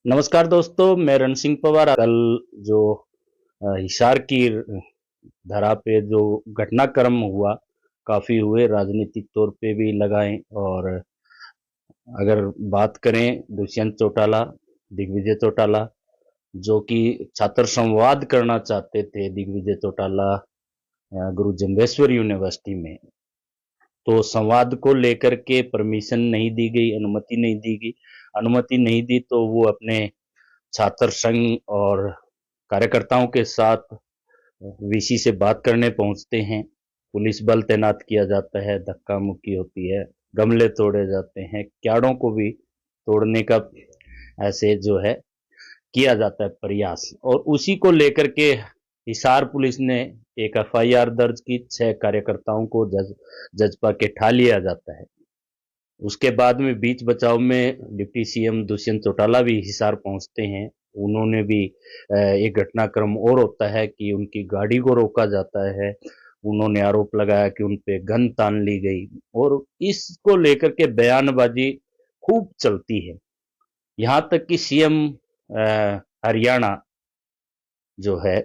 नमस्कार दोस्तों, मैं रण सिंह पवार। कल जो हिसार की धरा पे जो घटनाक्रम हुआ, काफी हुए, राजनीतिक तौर पे भी लगाए। और अगर बात करें दुष्यंत चौटाला, दिग्विजय चौटाला, जो कि छात्र संवाद करना चाहते थे, दिग्विजय चौटाला गुरु जम्बेश्वर यूनिवर्सिटी में, तो संवाद को लेकर के परमिशन नहीं दी गई, अनुमति नहीं दी गई। अनुमति नहीं दी तो वो अपने छात्र संघ और कार्यकर्ताओं के साथ वीसी से बात करने पहुंचते हैं। पुलिस बल तैनात किया जाता है, धक्का मुक्की होती है, गमले तोड़े जाते हैं, क्यारों को भी तोड़ने का ऐसे जो है किया जाता है प्रयास। और उसी को लेकर के हिसार पुलिस ने एक एफआईआर दर्ज की, 6 कार्यकर्ताओं को जजपा के ठा लिया जाता है। उसके बाद में बीच बचाव में डिप्टी सीएम दुष्यंत चौटाला भी हिसार पहुंचते हैं। उन्होंने भी एक घटनाक्रम और होता है कि उनकी गाड़ी को रोका जाता है। उन्होंने आरोप लगाया कि उन पे गन तान ली गई, और इसको लेकर के बयानबाजी खूब चलती है। यहाँ तक कि सीएम हरियाणा जो है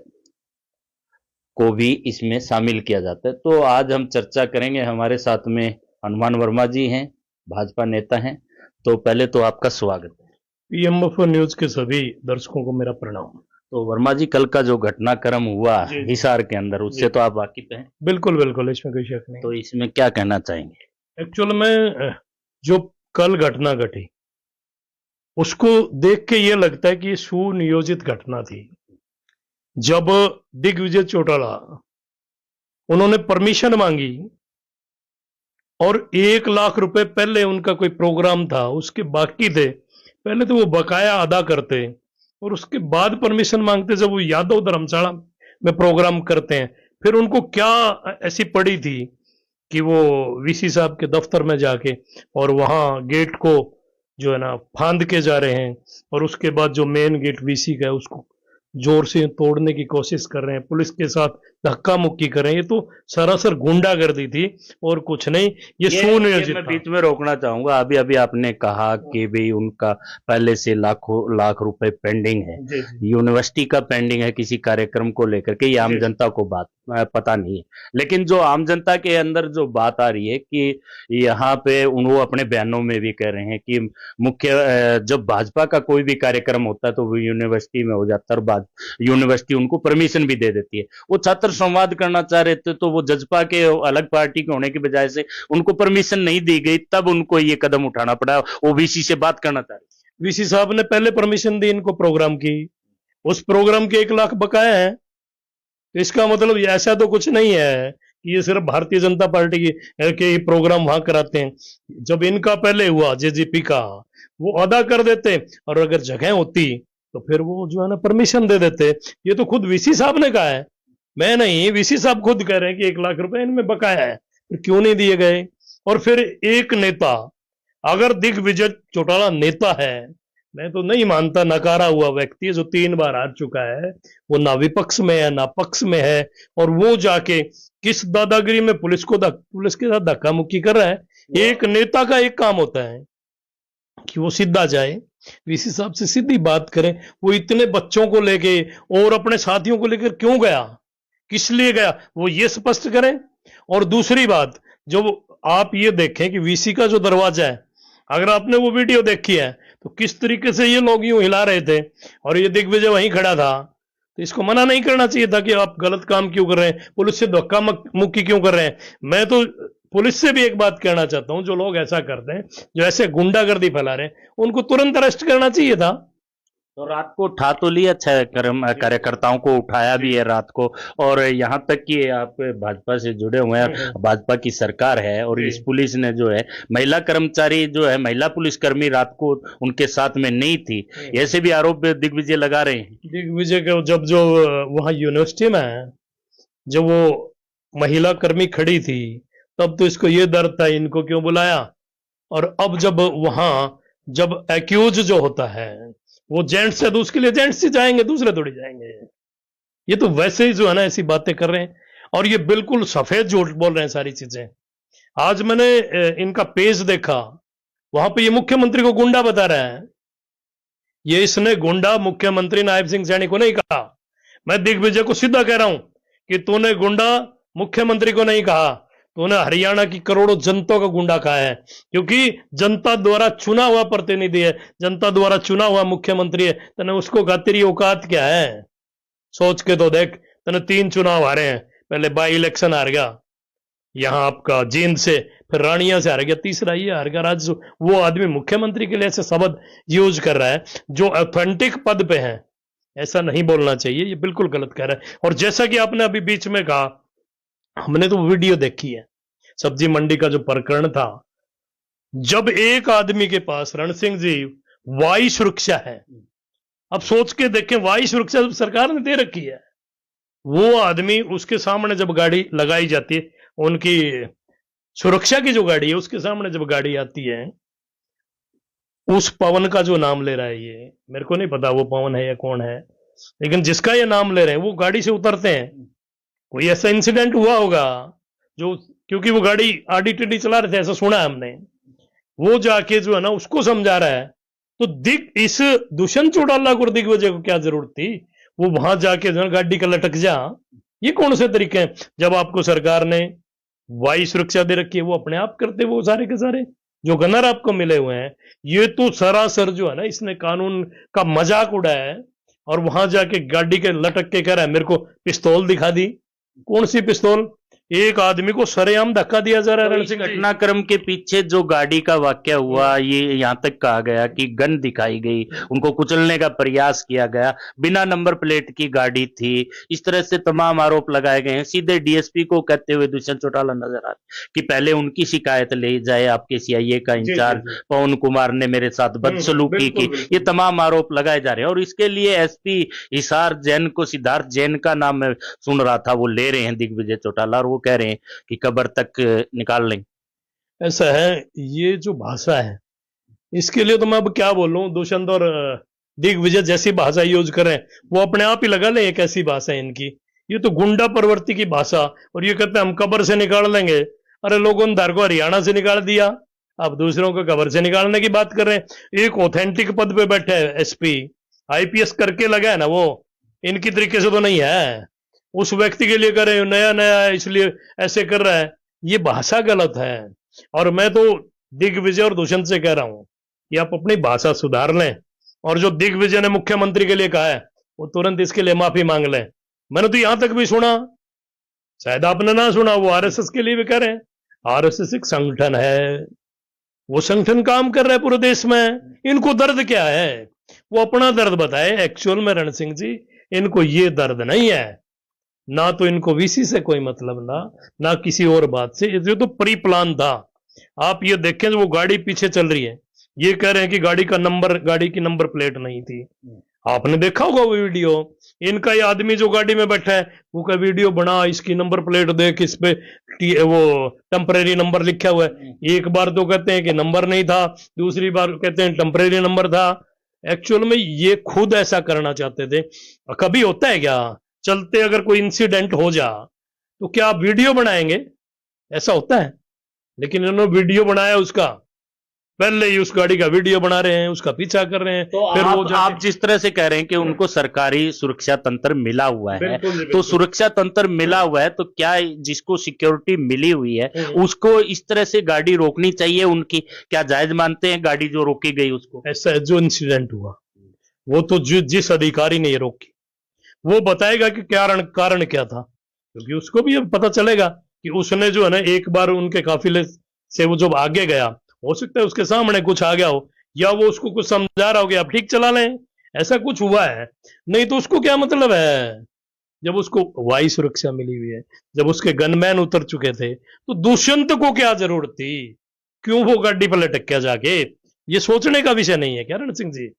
को भी इसमें शामिल किया जाता है। तो आज हम चर्चा करेंगे। हमारे साथ में हनुमान वर्मा जी हैं, भाजपा नेता हैं। तो पहले तो आपका स्वागत है। पीएमएफ न्यूज के सभी दर्शकों को मेरा प्रणाम। तो वर्मा जी, कल का जो घटनाक्रम हुआ जी, जी। हिसार के अंदर, उससे तो आप वाकिफ हैं। बिल्कुल बिल्कुल, इसमें कोई शक नहीं। तो इसमें क्या कहना चाहेंगे? एक्चुअल में जो कल घटना घटी उसको देख के ये लगता है कि ये सुनियोजित घटना थी। जब दिग्विजय चौटाला उन्होंने परमिशन मांगी और 1 लाख रुपए पहले उनका कोई प्रोग्राम था, उसके बाकी थे, पहले तो वो बकाया अदा करते और उसके बाद परमिशन मांगते जब वो यादव धर्मशाला में प्रोग्राम करते हैं। फिर उनको क्या ऐसी पड़ी थी कि वो वीसी साहब के दफ्तर में जाके और वहां गेट को जो है ना फांद के जा रहे हैं, और उसके बाद जो मेन गेट वीसी का है उसको जोर से तोड़ने की कोशिश कर रहे हैं, पुलिस के साथ धक्का मुक्की कर रहे हैं। ये तो सरासर गुंडागर्दी थी और कुछ नहीं। ये सुनियोजित मैं था। बीच में रोकना चाहूंगा। अभी अभी आपने कहा कि भाई उनका पहले से लाखों लाख रुपए पेंडिंग है, जी जी यूनिवर्सिटी का पेंडिंग है किसी कार्यक्रम को लेकर के। ये आम जी जनता को बात पता नहीं है, लेकिन जो आम जनता के अंदर जो बात आ रही है कि यहाँ पे वो अपने बयानों में भी कह रहे हैं कि मुख्य जब भाजपा का कोई भी कार्यक्रम होता है तो वो यूनिवर्सिटी में हो जाता है, और यूनिवर्सिटी उनको परमिशन भी दे देती है। वो छात्र संवाद करना चाह रहे थे, तो वो जजपा के अलग पार्टी के होने की बजाय से उनको परमिशन नहीं दी गई, तब उनको ये कदम उठाना पड़ा। ओबीसी से बात करना चाह रहे। वीसी साहब ने पहले परमिशन दी इनको प्रोग्राम की, उस प्रोग्राम के 1 लाख बकाया है। तो इसका मतलब ऐसा तो कुछ नहीं है कि ये सिर्फ भारतीय जनता पार्टी के प्रोग्राम वहां कराते हैं। जब इनका पहले हुआ जेजेपी का, वो अदा कर देते, और अगर जगह होती तो फिर वो जो है ना परमिशन दे देते। ये तो खुद वीसी साहब ने कहा है, मैं नहीं, वीसी साहब खुद कह रहे हैं कि 1 लाख रुपए इनमें बकाया है, फिर क्यों नहीं दिए गए। और फिर एक नेता, अगर दिग्विजय चौटाला नेता है, मैं तो नहीं मानता, नकारा हुआ व्यक्ति है जो 3 बार हार चुका है, वो ना विपक्ष में है ना पक्ष में है, और वो जाके किस दादागिरी में पुलिस के साथ धक्का मुक्की कर रहा है। एक नेता का एक काम होता है कि वो सीधा जाए, वीसी साहब से सीधी बात करें। वो इतने बच्चों को लेके और अपने साथियों को लेकर क्यों गया, किस लिए गया, वो ये स्पष्ट करें। और दूसरी बात, जो आप ये देखें कि वीसी का जो दरवाजा है, अगर आपने वो वीडियो देखी है तो किस तरीके से ये लोग यूं हिला रहे थे, और ये दिग्विजय वहीं खड़ा था। तो इसको मना नहीं करना चाहिए था कि आप गलत काम क्यों कर रहे हैं, पुलिस से धक्का मुक्की क्यों कर रहे हैं। मैं तो पुलिस से भी एक बात कहना चाहता हूं, जो लोग ऐसा करते हैं, जो ऐसे गुंडागर्दी फैला रहे हैं, उनको तुरंत अरेस्ट करना चाहिए था। तो रात को उठा तो लिया, 6 कार्यकर्ताओं को उठाया भी है रात को। और यहाँ तक कि आप भाजपा से जुड़े हुए हैं, भाजपा की सरकार है, और इस पुलिस ने जो है महिला कर्मचारी जो है, महिला पुलिसकर्मी रात को उनके साथ में नहीं थी, ऐसे भी आरोप दिग्विजय लगा रहे हैं। दिग्विजय के जब जो वहां यूनिवर्सिटी में जब वो महिला कर्मी खड़ी थी, तब तो इसको ये डर था इनको क्यों बुलाया। और अब जब वहां जब एक्यूज जो होता है वो जेंट्स है, तो उसके लिए जेंट्स ही जाएंगे, दूसरे थोड़ी जाएंगे। ये तो वैसे ही जो है ना ऐसी बातें कर रहे हैं, और ये बिल्कुल सफेद झूठ बोल रहे हैं सारी चीजें। आज मैंने इनका पेज देखा, वहां पे ये मुख्यमंत्री को गुंडा बता रहा है। ये इसने गुंडा मुख्यमंत्री नायब सिंह सैनी को नहीं कहा। मैं दिग्विजय को सीधा कह रहा हूं कि तूने गुंडा मुख्यमंत्री को नहीं कहा, तूने हरियाणा की करोड़ों जनता का गुंडा कहा है, क्योंकि जनता द्वारा चुना हुआ प्रतिनिधि है, जनता द्वारा चुना हुआ मुख्यमंत्री है। तने उसको कहा तेरी औकात क्या है? सोच के तो देख, तने 3 चुनाव हारे हैं, पहले बाई इलेक्शन हार गया यहां आपका जींद से, फिर रानिया से हार गया, तीसरा ये हार गया। आज वो आदमी मुख्यमंत्री के लिए ऐसे शब्द यूज कर रहा है जो ऑथेंटिक पद पे है, ऐसा नहीं बोलना चाहिए, ये बिल्कुल गलत कह रहा है। और जैसा कि आपने अभी बीच में कहा, हमने तो वीडियो देखी है सब्जी मंडी का जो प्रकरण था, जब एक आदमी के पास रण सिंह जी वायु सुरक्षा है, अब सोच के देखें, वायु सुरक्षा जब सरकार ने दे रखी है, वो आदमी उसके सामने जब गाड़ी लगाई जाती है, उनकी सुरक्षा की जो गाड़ी है उसके सामने जब गाड़ी आती है, उस पवन का जो नाम ले रहा है, ये मेरे को नहीं पता वो पवन है या कौन है, लेकिन जिसका ये नाम ले रहे हैं वो गाड़ी से उतरते हैं। कोई ऐसा इंसिडेंट हुआ होगा जो, क्योंकि वो गाड़ी आड़ी टेढ़ी चला रहे थे ऐसा सुना है हमने, वो जाके जो है ना उसको समझा रहा है। तो इस दुष्यंत चौटाला को दिग्विजय को क्या जरूरत थी वो वहां जाके जो है गाड़ी का लटक जा? ये कौन से तरीके हैं? जब आपको सरकार ने वायु सुरक्षा दे रखी है, वो अपने आप करते, वो सारे के सारे जो गनर आपको मिले हुए हैं, ये तो सरासर जो है ना इसने कानून का मजाक उड़ाया है। और वहां जाके गाड़ी के लटक के कह रहा है मेरे को पिस्तौल दिखा दी। कौन सी पिस्तौल? एक आदमी को सरेआम धक्का दिया जा रहा है। इस घटनाक्रम के पीछे जो गाड़ी का वाक्य हुआ, ये यहाँ तक कहा गया कि गन दिखाई गई, उनको कुचलने का प्रयास किया गया, बिना नंबर प्लेट की गाड़ी थी, इस तरह से तमाम आरोप लगाए गए हैं। सीधे डीएसपी को कहते हुए दुष्यंत चौटाला नजर आ रहे कि पहले उनकी शिकायत ले जाए, आपके सीआईए का इंचार्ज पवन कुमार ने मेरे साथ बदसलूकी की, ये तमाम आरोप लगाए जा रहे हैं। और इसके लिए एसपी हिसार जैन को, सिद्धार्थ जैन का नाम मैं सुन रहा था, वो ले रहे हैं दिग्विजय चौटाला, और वो कह रहे हैं कि कब्र तक निकाल लें। ऐसा है, ये जो भाषा है इसके लिए तो मैं अब क्या बोलूं, दुष्यंत और दिग्विजय जैसी भाषा यूज करें वो अपने आप ही लगा लें। एक ऐसी भाषा है इनकी, ये तो गुंडा प्रवृत्ति की भाषा। और ये कहते हैं हम कब्र से निकाल लेंगे। अरे लोगों ने धर को हरियाणा से निकाल दिया, अब दूसरों को कब्र से निकालने की बात कर रहे हैं। एक ऑथेंटिक पद पे बैठे है, एसपी आईपीएस करके लगा है ना, वो इनकी तरीके से तो नहीं है। उस व्यक्ति के लिए कर रहे हो, नया नया है इसलिए ऐसे कर रहा है, ये भाषा गलत है। और मैं तो दिग्विजय और दुष्यंत से कह रहा हूं कि आप अपनी भाषा सुधार लें, और जो दिग्विजय ने मुख्यमंत्री के लिए कहा है वो तुरंत इसके लिए माफी मांग लें। मैंने तो यहां तक भी सुना, शायद आपने ना सुना, वो आरएसएस के लिए भी कह रहे हैं। आरएसएस एक संगठन है, वो संगठन काम कर रहा है पूरे देश में, इनको दर्द क्या है वो अपना दर्द बताए। एक्चुअल में रण सिंह जी, इनको ये दर्द नहीं है, ना तो इनको वीसी से कोई मतलब, ना किसी और बात से, ये तो प्री प्लान था। आप ये देखें, वो गाड़ी पीछे चल रही है, ये कह रहे हैं कि गाड़ी की नंबर प्लेट नहीं थी। आपने देखा होगा वो वीडियो, इनका ये आदमी जो गाड़ी में बैठा है वो का वीडियो बना, इसकी नंबर प्लेट देख, इस पे वो टेम्परेरी नंबर लिखा हुआ है। एक बार तो कहते हैं कि नंबर नहीं था, दूसरी बार कहते हैं टेम्परेरी नंबर था। एक्चुअल में ये खुद ऐसा करना चाहते थे। कभी होता है क्या, चलते अगर कोई इंसिडेंट हो जा तो क्या आप वीडियो बनाएंगे? ऐसा होता है? लेकिन इन्होंने वीडियो बनाया, उसका पहले ही उस गाड़ी का वीडियो बना रहे हैं, उसका पीछा कर रहे हैं। तो फिर आप जिस तरह से कह रहे हैं कि उनको सरकारी सुरक्षा तंत्र मिला हुआ है, तो सुरक्षा तंत्र मिला हुआ है तो क्या जिसको सिक्योरिटी मिली हुई है उसको इस तरह से गाड़ी रोकनी चाहिए? उनकी क्या जायज मानते हैं गाड़ी जो रोकी गई उसको? ऐसा जो इंसिडेंट हुआ वो तो जिस अधिकारी ने ये रोकी वो बताएगा कि कारण क्या था, क्योंकि उसको भी पता चलेगा कि उसने जो है ना एक बार उनके काफिले से वो जब आगे गया, हो सकता है उसके सामने कुछ आ गया हो, या वो उसको कुछ समझा रहा हो कि आप ठीक चला लें, ऐसा कुछ हुआ है। नहीं तो उसको क्या मतलब है? जब उसको वायु सुरक्षा मिली हुई है, जब उसके गनमैन उतर चुके थे, तो दुष्यंत को क्या जरूरत थी? क्यों वो गाड़ी पर लटक गया जाके? ये सोचने का विषय नहीं है क्या रण सिंह जी?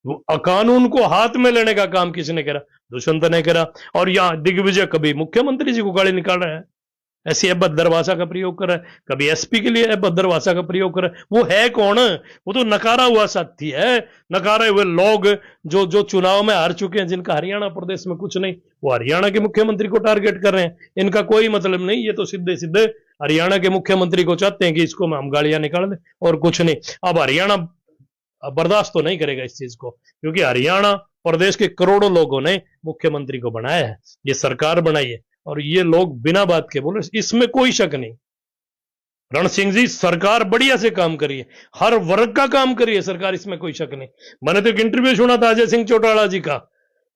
वो कानून को हाथ में लेने का काम किसने करा? दुष्यंत ने करा। और यहां दिग्विजय कभी मुख्यमंत्री जी को गाली निकाल रहा है, ऐसी अभद्र भाषा का प्रयोग कर रहा है, कभी एसपी के लिए अभद्र भाषा का प्रयोग कर रहा है। वो है कौन? वो तो नकारा हुआ साथी है, नकारे हुए लोग जो चुनाव में हार चुके हैं, जिनका हरियाणा प्रदेश में कुछ नहीं, वो हरियाणा के मुख्यमंत्री को टारगेट कर रहे हैं। इनका कोई मतलब नहीं, ये तो सीधे सीधे हरियाणा के मुख्यमंत्री को चाहते हैं कि इसको हम गालियां निकाल दें और कुछ नहीं। अब हरियाणा बर्दाश्त तो नहीं करेगा इस चीज को, क्योंकि हरियाणा प्रदेश के करोड़ों लोगों ने मुख्यमंत्री को बनाया है, ये सरकार बनाई है, और ये लोग बिना बात के बोले, इसमें कोई शक नहीं। रण सिंह जी, सरकार बढ़िया से काम करी है, हर वर्ग का काम करी है सरकार, इसमें कोई शक नहीं। मैंने तो एक इंटरव्यू सुना था अजय सिंह चौटाला जी का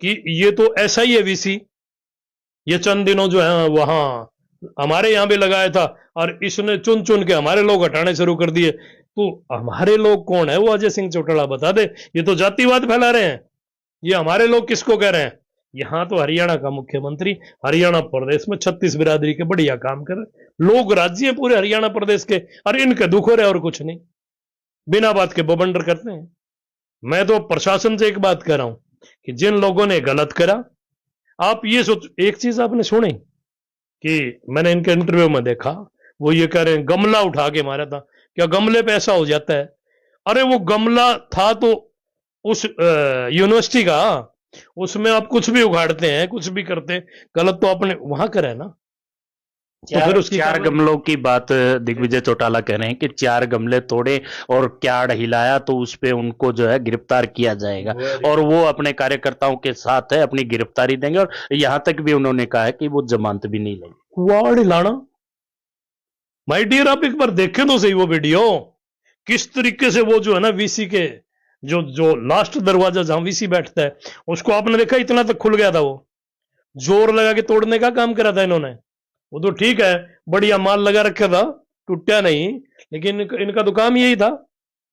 कि ये तो ऐसा ही है वीसी, ये चंद दिनों जो है वहां हमारे यहां भी लगाया था, और इसने चुन चुन के हमारे लोग हटाने शुरू कर दिए। तो हमारे लोग कौन है वो अजय सिंह चौटाला बता दे। ये तो जातिवाद फैला रहे हैं, ये हमारे लोग किसको कह रहे हैं। यहां तो हरियाणा का मुख्यमंत्री हरियाणा प्रदेश में 36 बिरादरी के बढ़िया काम कर रहे, लोग राज्य हैं पूरे हरियाणा प्रदेश के, और इनके दुख हो रहे और कुछ नहीं, बिना बात के बबंडर करते हैं। मैं तो प्रशासन से एक बात कह रहा हूं कि जिन लोगों ने गलत करा, आप ये सोच, एक चीज आपने सुनी कि मैंने इनके इंटरव्यू में देखा, वो ये कह रहे हैं गमला उठा के मारा था, क्या गमले पे ऐसा हो जाता है। अरे वो गमला था तो उस यूनिवर्सिटी का, उसमें आप कुछ भी उखाड़ते हैं, कुछ भी करते हैं, गलत तो आपने वहां करा है ना। तो फिर उसकी चार गमलों की बात दिग्विजय चौटाला कह रहे हैं कि 4 गमले तोड़े और क्याड़ हिलाया तो उस पे उनको जो है गिरफ्तार किया जाएगा, और वो अपने कार्यकर्ताओं के साथ है, अपनी गिरफ्तारी देंगे, और यहां तक भी उन्होंने कहा है कि वो जमानत भी नहीं लेंगे। कुआड़ हिलाना, माय डियर, आप एक बार देखें तो सही वो वीडियो, किस तरीके से वो जो है ना वीसी के जो जो लास्ट दरवाजा जहां वीसी बैठता है, उसको आपने देखा, इतना तक खुल गया था, वो जोर लगा के तोड़ने का काम करा था इन्होंने। वो तो ठीक है, बढ़िया माल लगा रखा था, टूटा नहीं, लेकिन इनका तो काम यही था,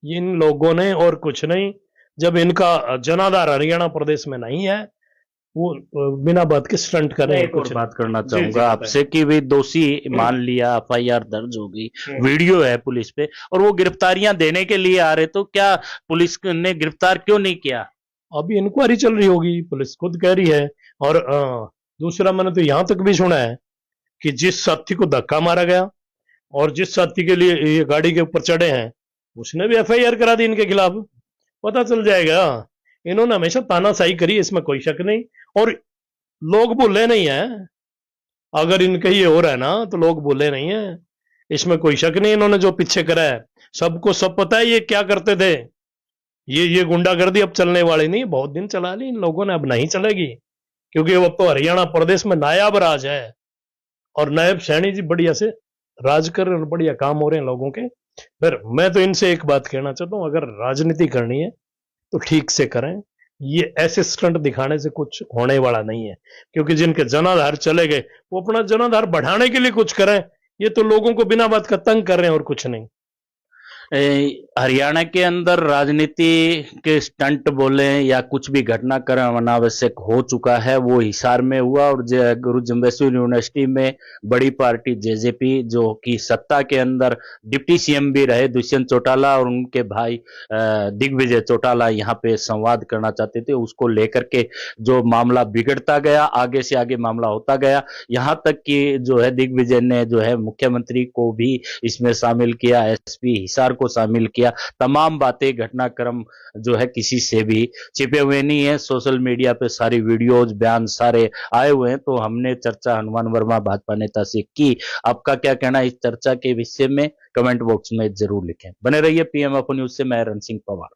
इन लोगों ने, और कुछ नहीं। जब इनका जनाधार हरियाणा प्रदेश में नहीं है, वो बिना बात के स्टंट कर रहे हैं। एक और कुछ बात करना जी, जी, चाहूंगा आपसे कि वे दोषी मान लिया, एफआईआर दर्ज हो गई, वीडियो है पुलिस पे, और वो गिरफ्तारियां देने के लिए आ रहे, तो क्या पुलिस ने गिरफ्तार क्यों नहीं किया। अभी इंक्वायरी चल रही होगी, पुलिस खुद कह रही है। और दूसरा, मैंने तो यहां तक भी सुना है कि जिस साथी को धक्का मारा गया और जिस साथी के लिए ये गाड़ी के ऊपर चढ़े हैं, उसने भी एफआईआर करा दी इनके खिलाफ। पता चल जाएगा, इन्होंने हमेशा तानाशाही करी, इसमें कोई शक नहीं, और लोग भूले नहीं है। अगर इनका ये हो रहा है ना, तो लोग भूले नहीं है, इसमें कोई शक नहीं। इन्होंने जो पीछे करा है, सबको सब पता है ये क्या करते थे। ये गुंडागर्दी अब चलने वाली नहीं, बहुत दिन चला ली इन लोगों ने, अब नहीं चलेगी, क्योंकि अब तो हरियाणा प्रदेश में नायाब राज है, और नायब सैनी जी बढ़िया से राज कर रहे हैं, बढ़िया काम हो रहे हैं लोगों के। फिर मैं तो इनसे एक बात कहना चाहता हूं, अगर राजनीति करनी है तो ठीक से करें, ये ऐसे स्टंट दिखाने से कुछ होने वाला नहीं है, क्योंकि जिनके जनाधार चले गए, वो अपना जनाधार बढ़ाने के लिए कुछ करें, ये तो लोगों को बिना बात का तंग कर रहे हैं और कुछ नहीं। हरियाणा के अंदर राजनीति के स्टंट बोले या कुछ भी घटनाक्रम अनावश्यक हो चुका है, वो हिसार में हुआ, और गुरु जम्बेश्वर यूनिवर्सिटी में बड़ी पार्टी जेजेपी, जो कि सत्ता के अंदर डिप्टी सीएम भी रहे दुष्यंत चौटाला, और उनके भाई दिग्विजय चौटाला यहाँ पे संवाद करना चाहते थे, उसको लेकर के जो मामला बिगड़ता गया, आगे से आगे मामला होता गया, यहाँ तक कि जो है दिग्विजय ने जो है मुख्यमंत्री को भी इसमें शामिल किया, एसपी हिसार को शामिल किया। तमाम बातें, घटनाक्रम जो है किसी से भी छिपे हुए नहीं है, सोशल मीडिया पे सारी वीडियोज, बयान सारे आए हुए हैं। तो हमने चर्चा हनुमान वर्मा भाजपा नेता से की। आपका क्या कहना इस चर्चा के विषय में कमेंट बॉक्स में जरूर लिखें। बने रहिए पीएम न्यूज से, मैं रण सिंह पवार।